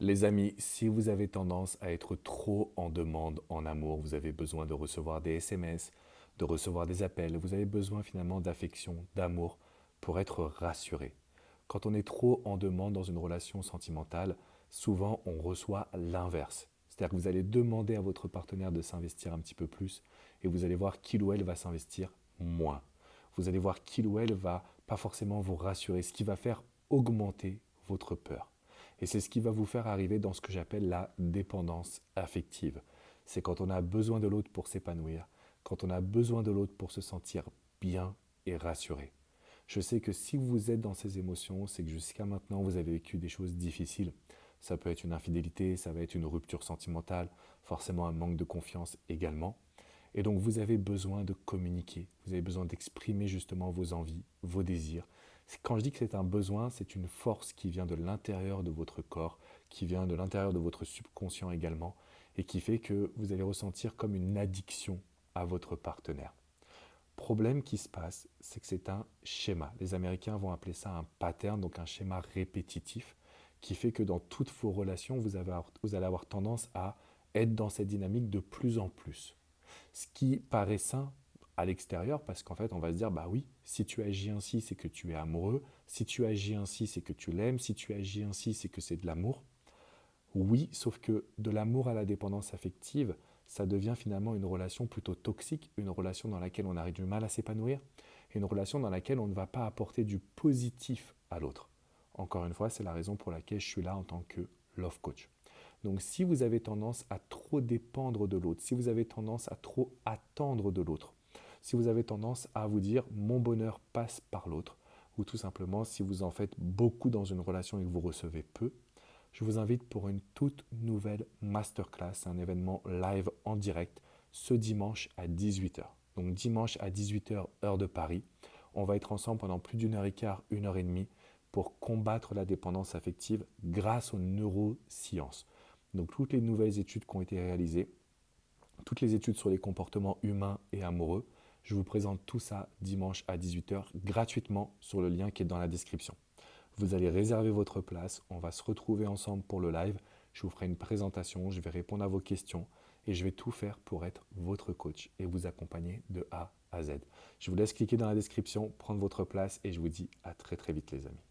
Les amis, si vous avez tendance à être trop en demande en amour, vous avez besoin de recevoir des SMS, de recevoir des appels, vous avez besoin finalement d'affection, d'amour pour être rassuré. Quand on est trop en demande dans une relation sentimentale, souvent on reçoit l'inverse. C'est-à-dire que vous allez demander à votre partenaire de s'investir un petit peu plus et vous allez voir qu'il ou elle va s'investir moins. Vous allez voir qu'il ou elle va pas forcément vous rassurer, ce qui va faire augmenter votre peur. Et c'est ce qui va vous faire arriver dans ce que j'appelle la dépendance affective. C'est quand on a besoin de l'autre pour s'épanouir, quand on a besoin de l'autre pour se sentir bien et rassuré. Je sais que si vous êtes dans ces émotions, c'est que jusqu'à maintenant, vous avez vécu des choses difficiles. Ça peut être une infidélité, ça va être une rupture sentimentale, forcément un manque de confiance également. Et donc vous avez besoin de communiquer, vous avez besoin d'exprimer justement vos envies, vos désirs. Quand je dis que c'est un besoin, c'est une force qui vient de l'intérieur de votre corps, qui vient de l'intérieur de votre subconscient également, et qui fait que vous allez ressentir comme une addiction à votre partenaire. Problème qui se passe, c'est que c'est un schéma. Les Américains vont appeler ça un pattern, donc un schéma répétitif, qui fait que dans toutes vos relations, vous allez avoir tendance à être dans cette dynamique de plus en plus. Ce qui paraît sain à l'extérieur, parce qu'en fait, on va se dire, bah oui, si tu agis ainsi, c'est que tu es amoureux, si tu agis ainsi, c'est que tu l'aimes, si tu agis ainsi, c'est que c'est de l'amour. Oui, sauf que de l'amour à la dépendance affective, ça devient finalement une relation plutôt toxique, une relation dans laquelle on a du mal à s'épanouir, et une relation dans laquelle on ne va pas apporter du positif à l'autre. Encore une fois, c'est la raison pour laquelle je suis là en tant que love coach. Donc si vous avez tendance à trop dépendre de l'autre, si vous avez tendance à trop attendre de l'autre, si vous avez tendance à vous dire mon bonheur passe par l'autre, ou tout simplement si vous en faites beaucoup dans une relation et que vous recevez peu, je vous invite pour une toute nouvelle masterclass, un événement live en direct ce dimanche à 18h. Donc dimanche à 18h heure de Paris, on va être ensemble pendant plus d'une heure et quart, une heure et demie pour combattre la dépendance affective grâce aux neurosciences. Donc toutes les nouvelles études qui ont été réalisées, toutes les études sur les comportements humains et amoureux, je vous présente tout ça dimanche à 18h gratuitement sur le lien qui est dans la description. Vous allez réserver votre place, on va se retrouver ensemble pour le live, je vous ferai une présentation, je vais répondre à vos questions et je vais tout faire pour être votre coach et vous accompagner de A à Z. Je vous laisse cliquer dans la description, prendre votre place et je vous dis à très très vite les amis.